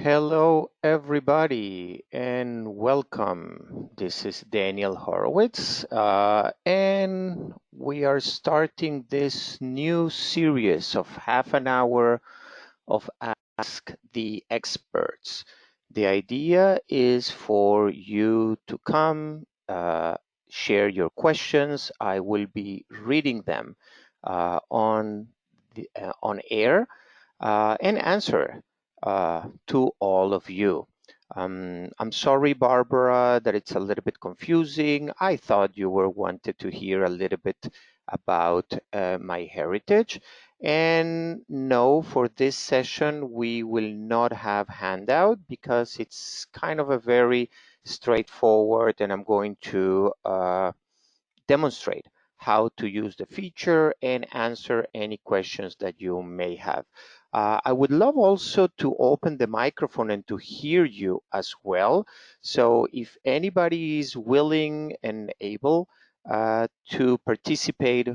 Hello, everybody, and welcome. This is Daniel Horowitz, and we are starting this new series of half an hour of Ask the Experts. The idea is for you to come, share your questions. I will be reading them on air and answer to all of you. I'm sorry, Barbara, that it's a little bit confusing. I thought you were wanted to hear a little bit about my heritage. And no, for this session, we will not have handout because it's kind of a very straightforward, and I'm going to demonstrate how to use the feature and answer any questions that you may have. I would love also to open the microphone and to hear you as well. So if anybody is willing and able to participate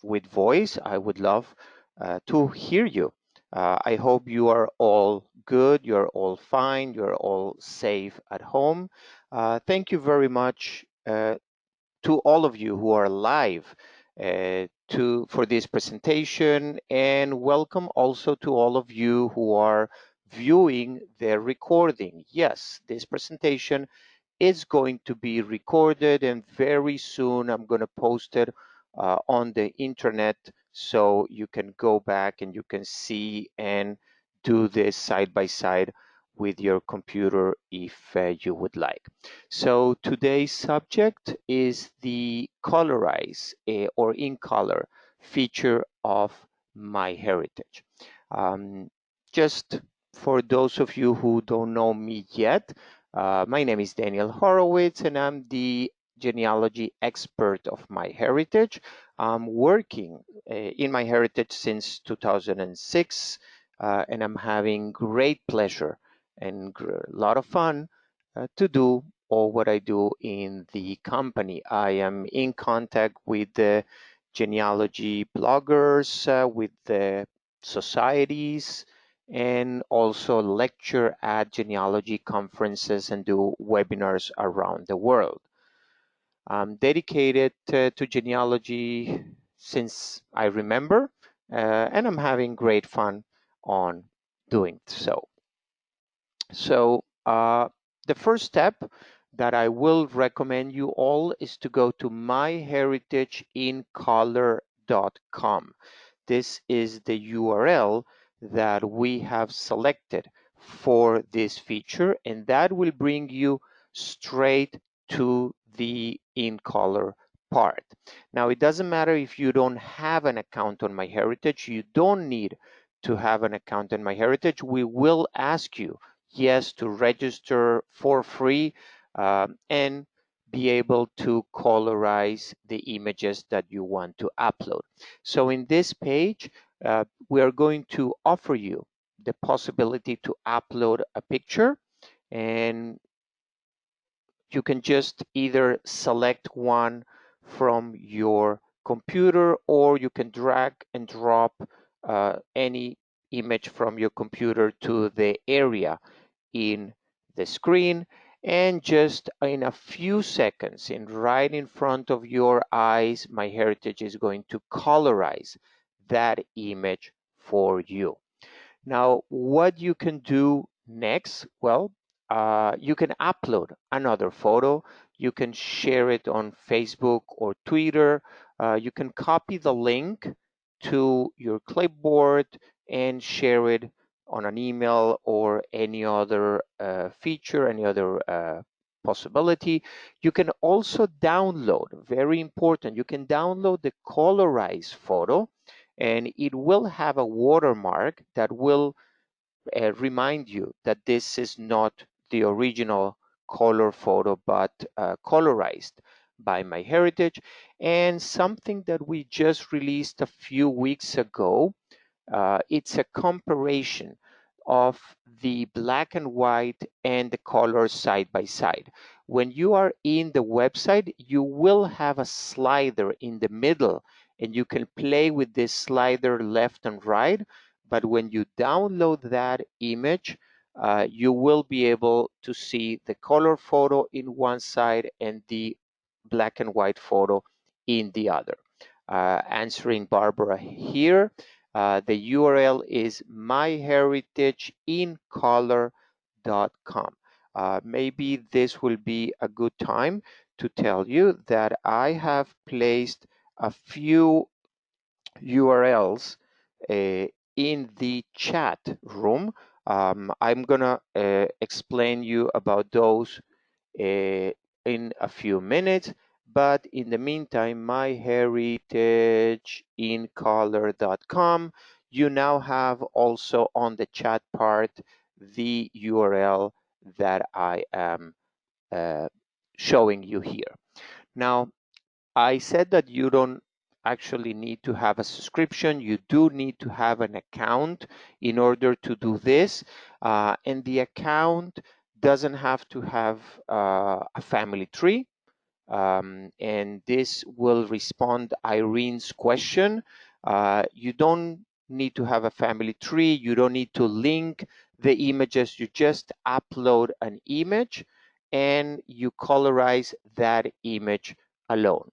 with voice, I would love to hear you. I hope you are all good, you're all fine, you're all safe at home. Thank you very much to all of you who are live for this presentation, and welcome also to all of you who are viewing the recording. Yes, this presentation is going to be recorded, and very soon I'm going to post it on the internet so you can go back and you can see and do this side by side with your computer if you would like. So today's subject is the Colorize or in color feature of MyHeritage. Just for those of you who don't know me yet, my name is Daniel Horowitz, and I'm the genealogy expert of MyHeritage. I'm working in MyHeritage since 2006, and I'm having great pleasure and a lot of fun to do all what I do in the company. I am in contact with the genealogy bloggers, with the societies, and also lecture at genealogy conferences and do webinars around the world. I'm dedicated to genealogy since I remember, and I'm having great fun on doing so. So the first step that I will recommend you all is to go to myheritageincolor.com. This is the URL that we have selected for this feature, and that will bring you straight to the in color part. Now, it doesn't matter if you don't have an account on MyHeritage. You don't need to have an account on MyHeritage. We will ask you, yes, to register for free and be able to colorize the images that you want to upload. So in this page, we are going to offer you the possibility to upload a picture, and you can just either select one from your computer, or you can drag and drop any image from your computer to the area in the screen, and just in a few seconds, in right in front of your eyes, MyHeritage is going to colorize that image for you. Now, what you can do next, well, you can upload another photo. You can share it on Facebook or Twitter. You can copy the link to your clipboard and share it on an email or any other feature, any other possibility. You can also download, very important, you can download the colorized photo, and it will have a watermark that will remind you that this is not the original color photo, but colorized by MyHeritage. And something that we just released a few weeks ago, it's a comparison of the black and white and the colors side by side. When you are in the website, you will have a slider in the middle, and you can play with this slider left and right. But when you download that image, you will be able to see the color photo in one side and the black and white photo in the other. Answering Barbara here, the URL is myheritageincolor.com. Maybe this will be a good time to tell you that I have placed a few URLs in the chat room. I'm gonna explain you about those in a few minutes, but in the meantime, myheritageincolor.com, you now have also on the chat part the URL that I am showing you here. Now, I said that you don't actually need to have a subscription. You do need to have an account in order to do this. And the account doesn't have to have a family tree. And this will respond Irene's question. You don't need to have a family tree. You don't need to link the images. You just upload an image and you colorize that image alone.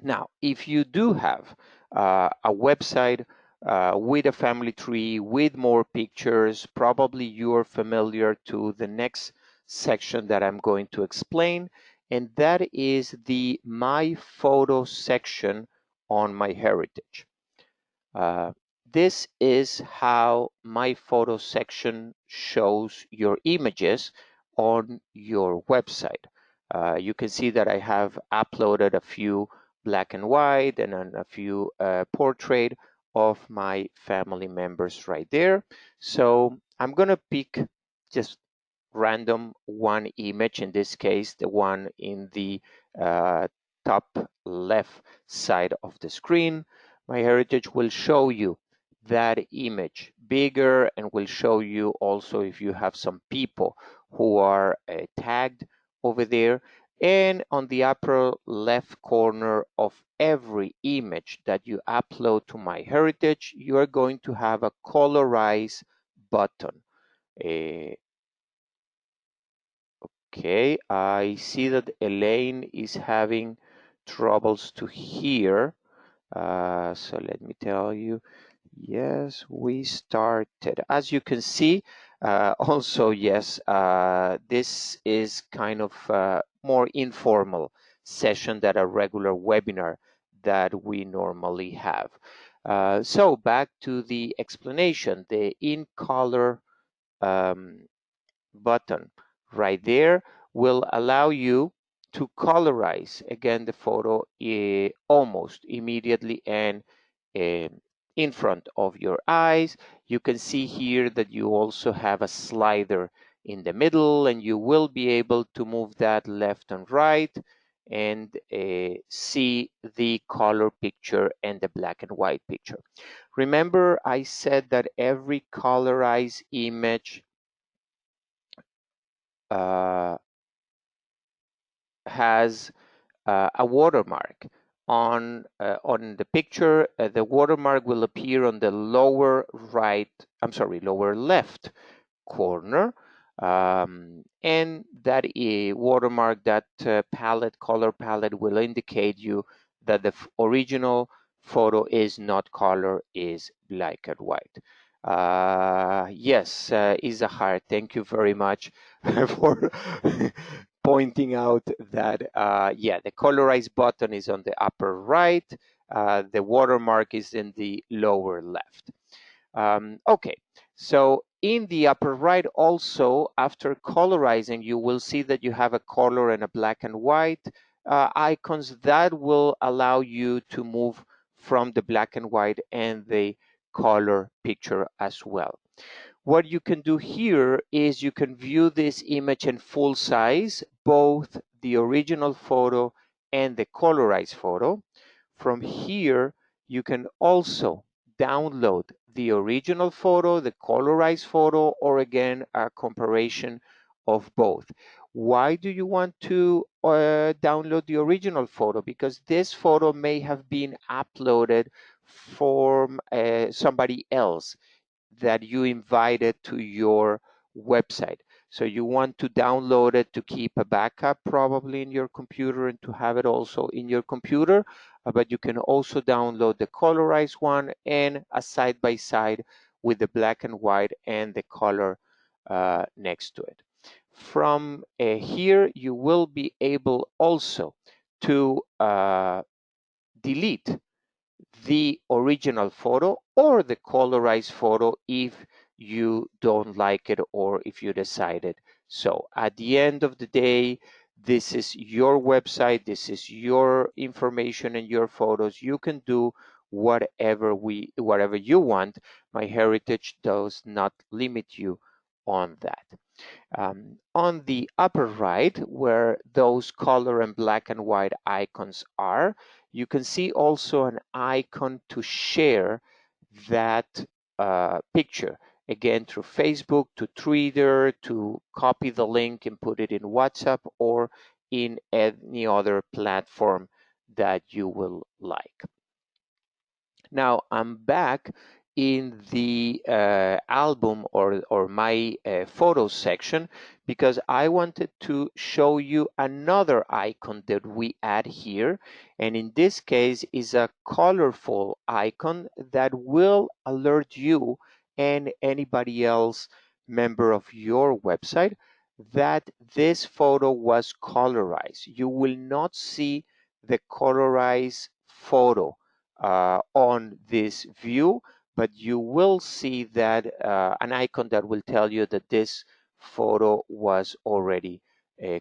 Now, if you do have a website with a family tree, with more pictures, probably you're familiar to the next section that I'm going to explain, and that is the My Photo section on MyHeritage. This is how My Photo section shows your images on your website. You can see that I have uploaded a few black and white and a few portrait of my family members right there. So I'm gonna pick just random one image, in this case the one in the top left side of the screen. MyHeritage will show you that image bigger and will show you also if you have some people who are tagged over there. And on the upper left corner of every image that you upload to MyHeritage, you are going to have a Colorize button. Okay, I see that Elaine is having troubles to hear. So let me tell you, yes, we started. As you can see, also, yes, this is kind of more informal session than a regular webinar that we normally have. So back to the explanation, the in color button right there will allow you to colorize again the photo almost immediately and in front of your eyes. You can see here that you also have a slider in the middle, and you will be able to move that left and right and see the color picture and the black and white picture. Remember, I said that every colorized image has a watermark on the picture. The watermark will appear on the lower right, I'm sorry, lower left corner. And that watermark, that color palette will indicate you that the original photo is not color, is black and white. Yes, Izahar, thank you very much for pointing out that, yeah, the Colorize button is on the upper right, the watermark is in the lower left. Okay, so in the upper right also, after colorizing, you will see that you have a color and a black and white icons that will allow you to move from the black and white and the color picture as well. What you can do here is you can view this image in full size, both the original photo and the colorized photo. From here, you can also download the original photo, the colorized photo, or again, a comparison of both. Why do you want to download the original photo? Because this photo may have been uploaded from somebody else. that you invited to your website. So you want to download it to keep a backup probably in your computer and to have it also in your computer, but you can also download the colorized one and a side-by-side with the black and white and the color next to it. From here, you will be able also to delete the original photo or the colorized photo if you don't like it or if you decided so. At the end of the day, this is your website, this is your information and your photos. You can do whatever you want. MyHeritage does not limit you on that. On the upper right, where those color and black and white icons are, you can see also an icon to share that picture. Again, through Facebook, to Twitter, to copy the link and put it in WhatsApp or in any other platform that you will like. Now I'm back in the album or my photos section because I wanted to show you another icon that we add here, and in this case is a colorful icon that will alert you and anybody else member of your website that this photo was colorized. You will not see the colorized photo on this view, but you will see that an icon that will tell you that this photo was already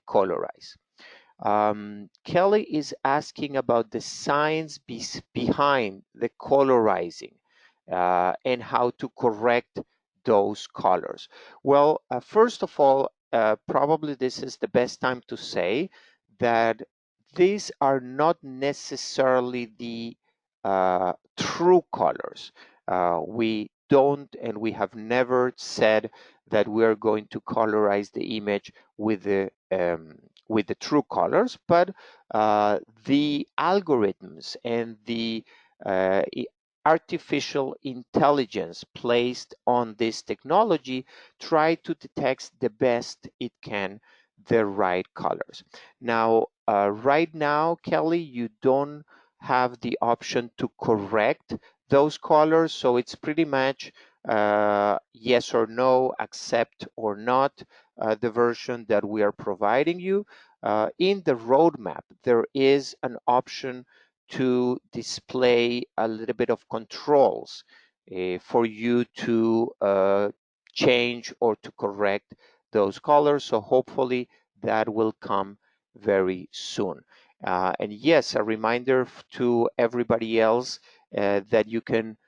colorized. Kelly is asking about the science behind the colorizing and how to correct those colors. Well, first of all, probably this is the best time to say that these are not necessarily the true colors. We don't and we have never said that we are going to colorize the image with the true colors, but the algorithms and the uh, artificial intelligence placed on this technology try to detect the best it can the right colors. Now, right now, Kelly, you don't have the option to correct those colors, so it's pretty much yes or no, accept or not the version that we are providing you. In the roadmap, there is an option to display a little bit of controls for you to change or to correct those colors. So hopefully that will come very soon. And yes, a reminder to everybody else that you can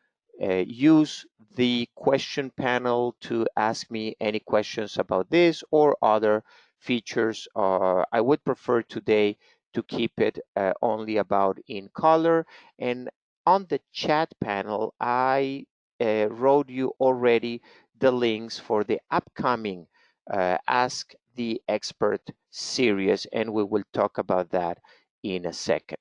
use the question panel to ask me any questions about this or other features. I would prefer today to keep it only about in color. And on the chat panel, I wrote you already the links for the upcoming Ask the Expert series, and we will talk about that in a second.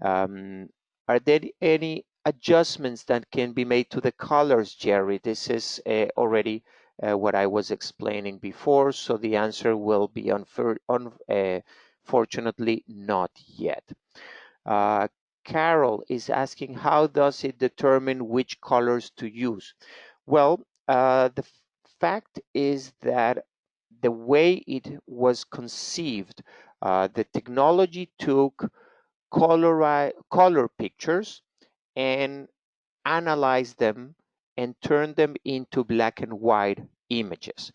Um, are there any adjustments that can be made to the colors, Jerry? This is already what I was explaining before, so the answer will be unfortunately not yet. Uh, Carol is asking, how does it determine which colors to use? Well, the fact is that the way it was conceived, the technology took color pictures and analyze them and turn them into black and white images.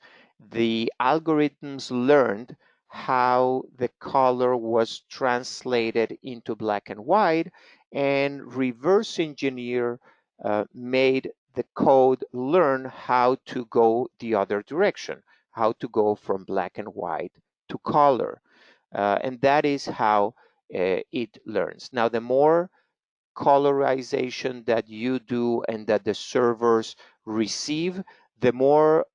The algorithms learned how the color was translated into black and white, and reverse engineer made the code learn how to go the other direction, how to go from black and white to color. And that is how it learns. Now, the more colorization that you do and that the servers receive, the more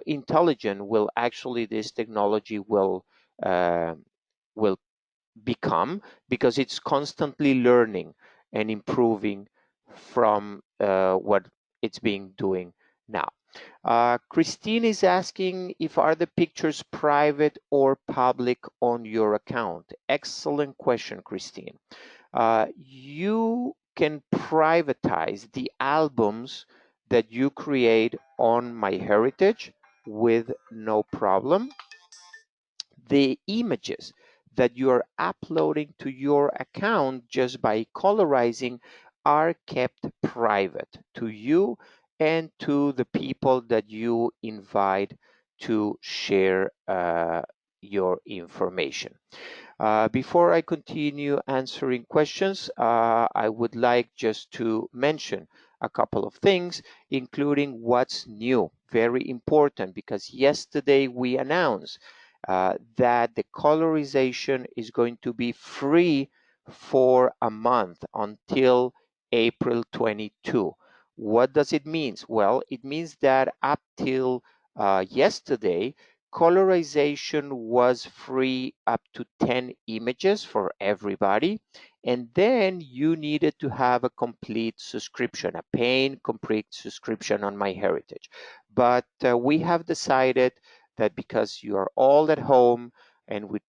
intelligent will actually this technology uh, will become, because it's constantly learning and improving from what it's being doing Now, Christine is asking if are the pictures private or public on your account. Excellent question, Christine. You can privatize the albums that you create on MyHeritage with no problem. The images that you are uploading to your account just by colorizing are kept private to you and to the people that you invite to share your information. Before I continue answering questions, I would like just to mention a couple of things, including what's new. Very important because yesterday we announced that the colorization is going to be free for a month until April 22. What does it mean? Well, it means that up till yesterday, colorization was free up to 10 images for everybody. And then you needed to have a complete subscription, a paying complete subscription on MyHeritage. But we have decided that because you are all at home and with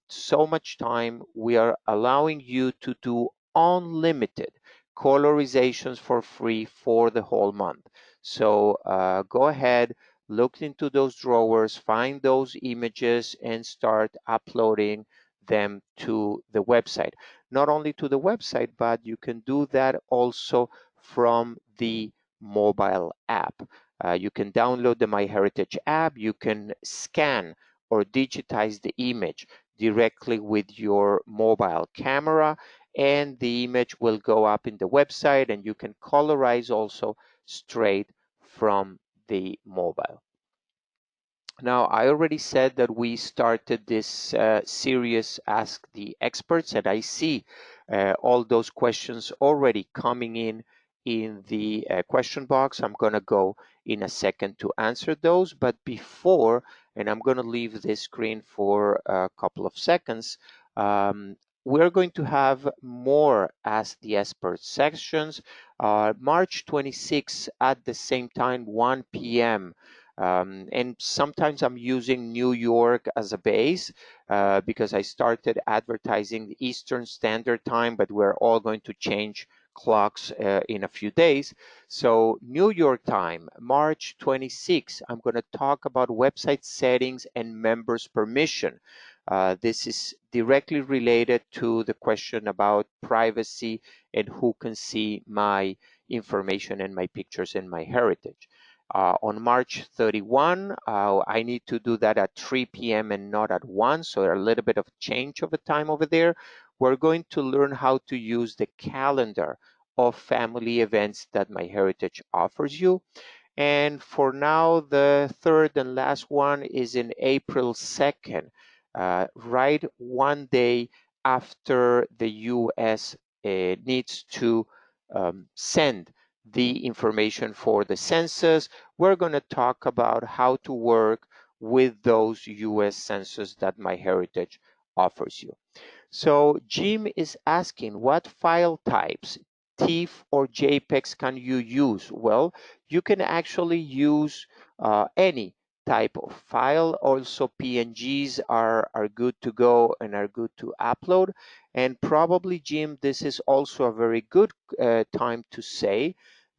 so much time, we are allowing you to do unlimited colorizations for free for the whole month. So go ahead, look into those drawers, find those images, and start uploading them to the website. Not only to the website, but you can do that also from the mobile app. You can download the MyHeritage app. You can scan or digitize the image directly with your mobile camera, and the image will go up in the website, and you can colorize also straight from the mobile. Now, I already said that we started this series, Ask the Experts, and I see all those questions already coming in the question box. I'm going to go in a second to answer those, but before, and I'm going to leave this screen for a couple of seconds, we're going to have more Ask the Experts sections, March 26 at the same time, 1 p.m. And sometimes I'm using New York as a base because I started advertising the Eastern Standard Time, but we're all going to change clocks in a few days. So New York time, March 26, I'm going to talk about website settings and members permission. This is directly related to the question about privacy and who can see my information and my pictures and MyHeritage. On March 31, I need to do that at 3 p.m. and not at 1, so a little bit of change of a time over there. We're going to learn how to use the calendar of family events that MyHeritage offers you. And for now, the third and last one is in April 2nd, right one day after the US needs to send the information for the census. We're going to talk about how to work with those US census that MyHeritage offers you. So Jim is asking, what file types, TIFF or JPEGs, can you use? Well, you can actually use any type of file. Also, PNGs are good to go and are good to upload. And probably, Jim, this is also a very good time to say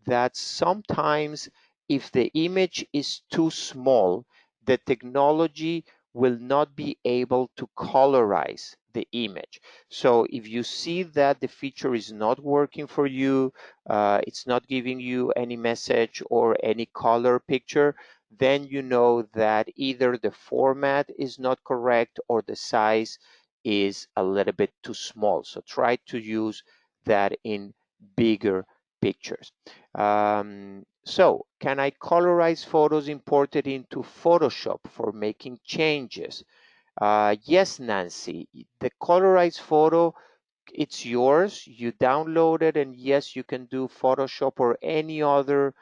that sometimes if the image is too small, the technology will not be able to colorize the image. So if you see that the feature is not working for you, it's not giving you any message or any color picture, then you know that either the format is not correct or the size is a little bit too small. So try to use that in bigger pictures. So can I colorize photos imported into Photoshop for making changes? Yes, Nancy, the colorized photo, it's yours. You download it, and yes, you can do Photoshop or any other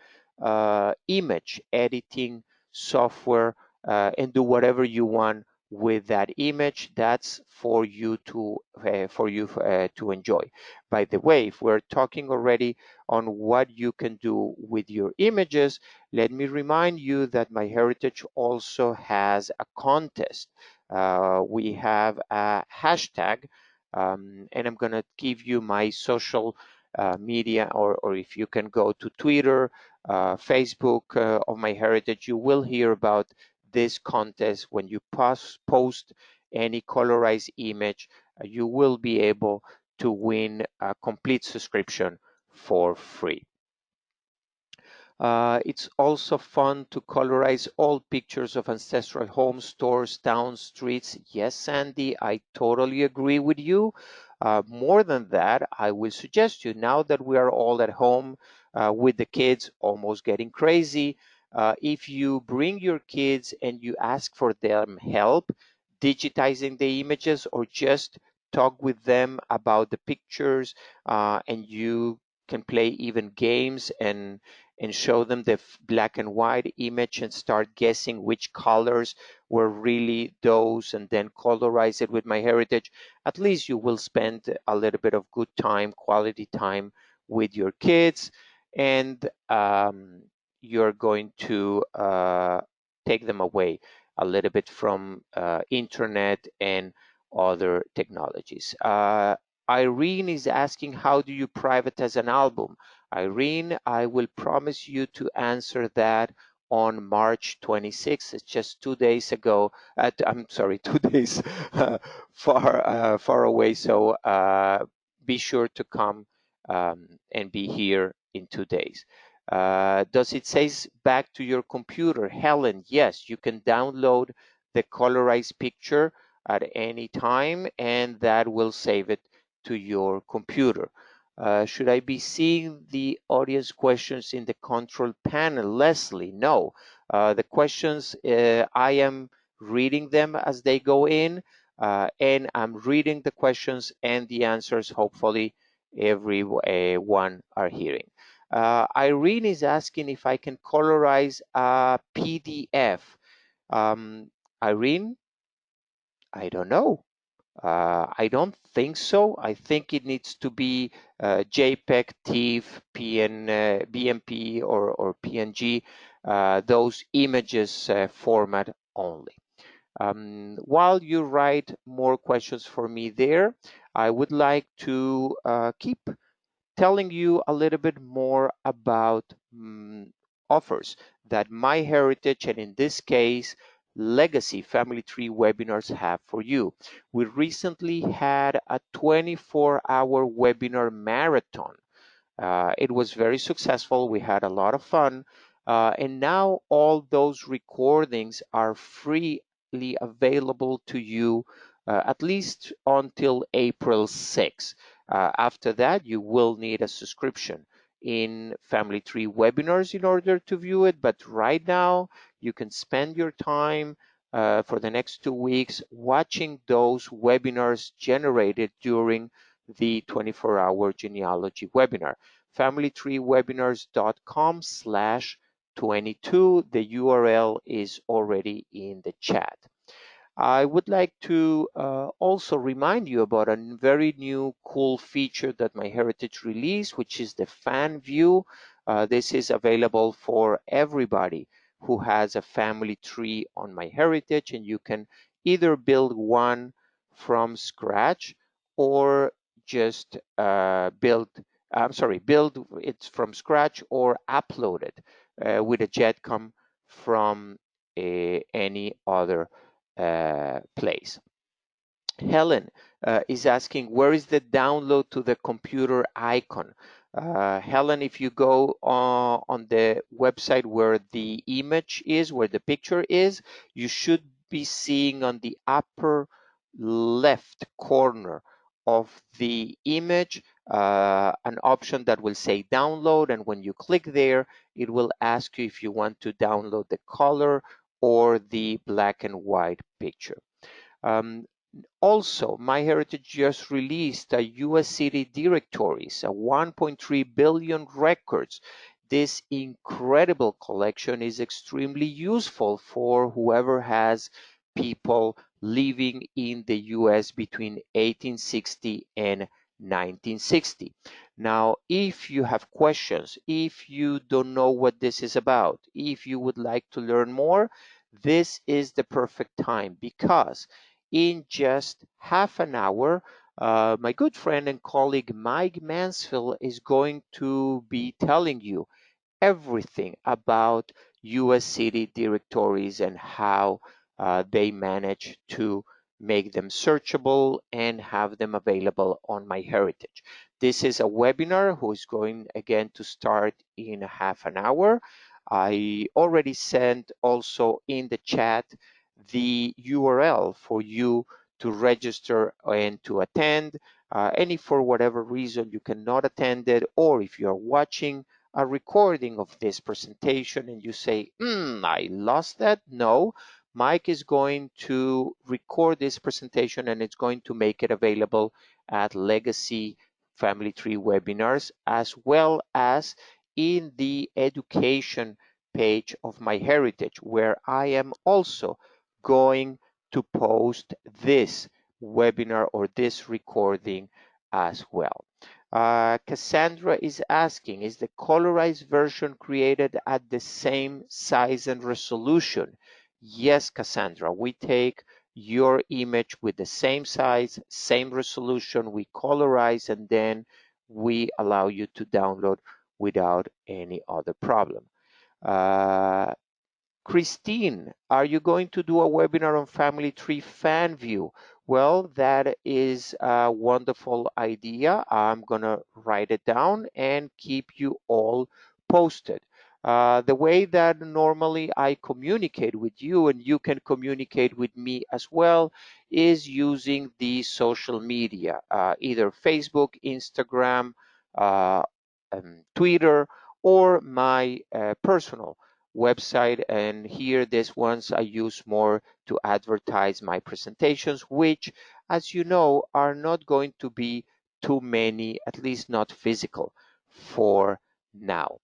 image editing software and do whatever you want with that image, that's for you to enjoy. By the way, if we're talking already on what you can do with your images, let me remind you that MyHeritage also has a contest. We have a hashtag, and I'm going to give you my social media, or if you can go to Twitter, Facebook of MyHeritage, you will hear about this contest. When you post any colorized image, you will be able to win a complete subscription for free. It's also fun to colorize all pictures of ancestral homes, stores, towns, streets. Yes, Sandy, I totally agree with you. More than that, I will suggest you, now that we are all at home with the kids almost getting crazy, if you bring your kids and you ask for them help digitizing the images, or just talk with them about the pictures, and you can play even games and show them the black and white image and start guessing which colors were really those, and then colorize it with MyHeritage, at least you will spend a little bit of good time, quality time with your kids, and you're going to take them away a little bit from internet and other technologies. Irene is asking, how do you privatize an album? Irene, I will promise you to answer that on March 26th. It's just 2 days ago. I'm sorry, 2 days far away. So be sure to come and be here in 2 days. Does it say back to your computer? Helen, yes, you can download the colorized picture at any time, and that will save it to your computer. Should I be seeing the audience questions in the control panel? Leslie, no. The questions, I am reading them as they go in, and I'm reading the questions and the answers. Hopefully, everyone are hearing. Irene is asking if I can colorize a PDF. Irene, I don't know. I don't think so. I think it needs to be JPEG, TIFF, BMP, or PNG, those images format only. While you write more questions for me there, I would like to keep telling you a little bit more about offers that MyHeritage, and in this case, Legacy Family Tree webinars have for you. We recently had a 24-hour webinar marathon. It was very successful. We had a lot of fun. And now all those recordings are freely available to you, at least until April 6th. After that, you will need a subscription in Family Tree webinars in order to view it. But right now, you can spend your time for the next 2 weeks watching those webinars generated during the 24-hour genealogy webinar. familytreewebinars.com/22. The URL is already in the chat. I would like to also remind you about a very new cool feature that MyHeritage released, which is the fan view. This is available for everybody who has a family tree on MyHeritage, and you can either build one from scratch or just build it from scratch or upload it with a JetCom from any other place. Helen is asking, where is the download to the computer icon? Helen, if you go on the website where the image is, where the picture is, you should be seeing on the upper left corner of the image an option that will say download, and when you click there, it will ask you if you want to download the color or the black and white picture. Also, MyHeritage just released a US city directories, a 1.3 billion records. This incredible collection is extremely useful for whoever has people living in the US between 1860 and 1960. Now, if you have questions, if you don't know what this is about, if you would like to learn more, this is the perfect time, because in just half an hour, my good friend and colleague Mike Mansfield is going to be telling you everything about US city directories and how they manage to make them searchable and have them available on MyHeritage. This is a webinar who is going again to start in half an hour. I already sent also in the chat the URL for you to register and to attend. And if for whatever reason you cannot attend it, or if you're watching a recording of this presentation and you say, I lost that. No, Mike is going to record this presentation and it's going to make it available at Legacy Family Tree webinars, as well as in the education page of MyHeritage, where I am also going to post this webinar or this recording as well. Cassandra is asking, is the colorized version created at the same size and resolution? Yes, Cassandra, we take your image with the same size, same resolution, we colorize, and then we allow you to download without any other problem. Christine, are you going to do a webinar on Family Tree Fan View? Well, that is a wonderful idea. I'm going to write it down and keep you all posted. The way that normally I communicate with you, and you can communicate with me as well, is using the social media, either Facebook, Instagram, uh, Twitter, or my personal website. And here, these ones I use more to advertise my presentations, which, as you know, are not going to be too many, at least not physical for now.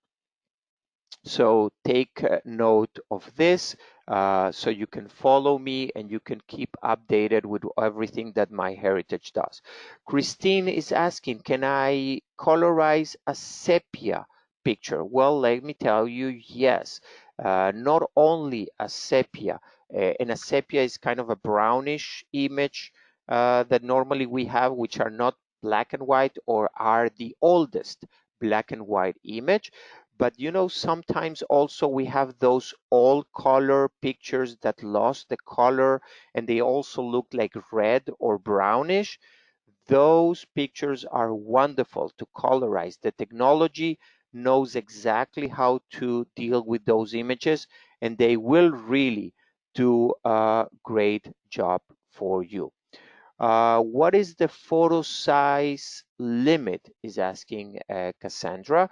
So take note of this so you can follow me and you can keep updated with everything that MyHeritage does. Christine is asking, can I colorize a sepia picture? Well, let me tell you, yes. Not only a sepia, and a sepia is kind of a brownish image that normally we have, which are not black and white or are the oldest black and white image. But you know, sometimes also we have those all color pictures that lost the color and they also look like red or brownish. Those pictures are wonderful to colorize. The technology knows exactly how to deal with those images, and they will really do a great job for you. What is the photo size limit, is asking Cassandra.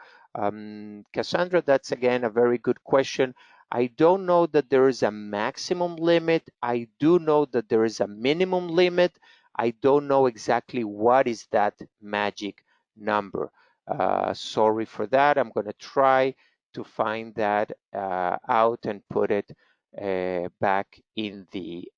Cassandra, that's again a very good question. I don't know that there is a maximum limit. I do know that there is a minimum limit. I don't know exactly what is that magic number. Sorry for that. I'm going to try to find that out and put it back in the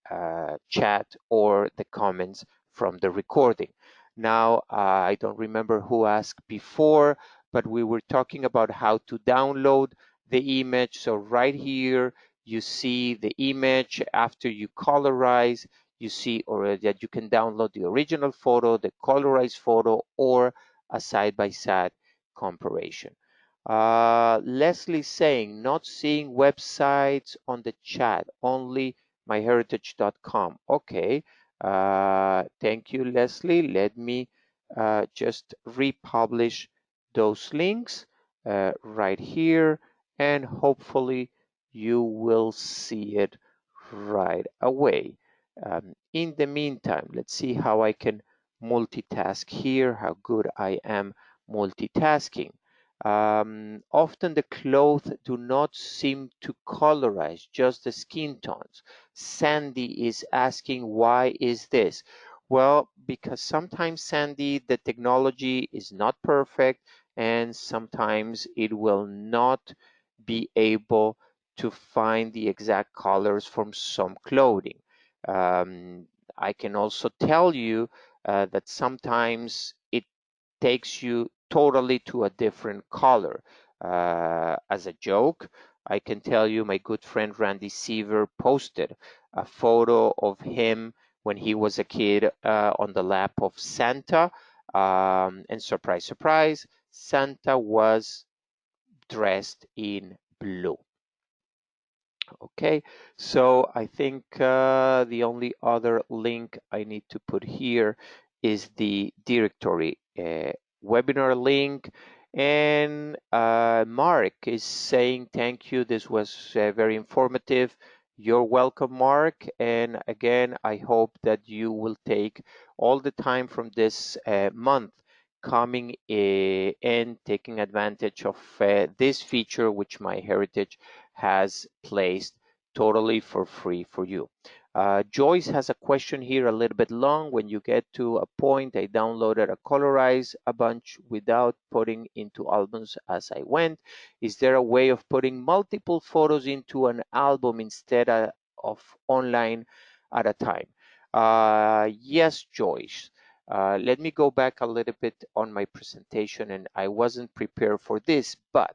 chat or the comments from the recording. Now, I don't remember who asked before, but we were talking about how to download the image. So right here, you see the image. After you colorize, you see or that you can download the original photo, the colorized photo, or a side-by-side comparison. Leslie saying, not seeing websites on the chat, only myheritage.com. Okay, thank you, Leslie. Let me just republish those links right here, and hopefully you will see it right away. In the meantime, let's see how I can multitask here, how good I am multitasking. Often the clothes do not seem to colorize, just the skin tones. Sandy is asking, why is this? Well, because sometimes, Sandy, the technology is not perfect, and sometimes it will not be able to find the exact colors from some clothing. I can also tell you that sometimes it takes you totally to a different color. As a joke, I can tell you my good friend Randy Seaver posted a photo of him when he was a kid on the lap of Santa. And surprise, surprise, Santa was dressed in blue. Okay, so I think the only other link I need to put here is the directory webinar link. And Mark is saying thank you. This was very informative. You're welcome, Mark. And again, I hope that you will take all the time from this month coming and taking advantage of this feature, which MyHeritage has placed totally for free for you. Joyce has a question here, a little bit long. When you get to a point, I downloaded a Colorize a bunch without putting into albums as I went. Is there a way of putting multiple photos into an album instead of online at a time? Yes, Joyce. Let me go back a little bit on my presentation, and I wasn't prepared for this, but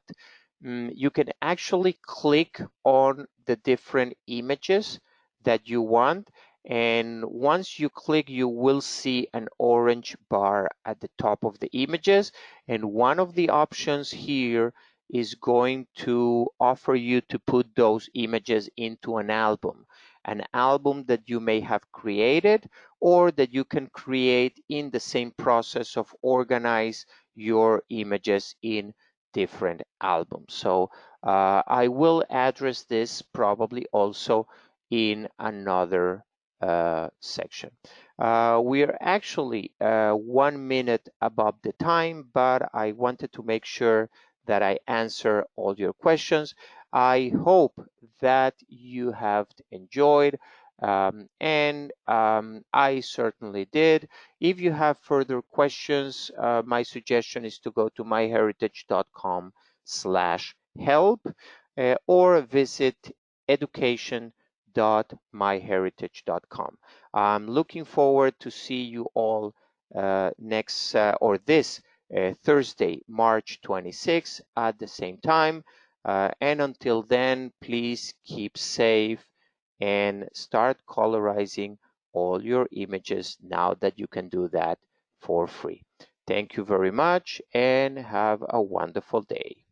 you can actually click on the different images that you want, and once you click you will see an orange bar at the top of the images, and one of the options here is going to offer you to put those images into an album that you may have created or that you can create in the same process of organize your images in different albums. So I will address this probably also in another section. We are actually 1 minute above the time, but I wanted to make sure that I answer all your questions. I hope that you have enjoyed, and I certainly did. If you have further questions, my suggestion is to go to myheritage.com/help or visit education.myheritage.com. I'm looking forward to see you all next or this Thursday, March 26th at the same time. And until then, please keep safe and start colorizing all your images now that you can do that for free. Thank you very much and have a wonderful day.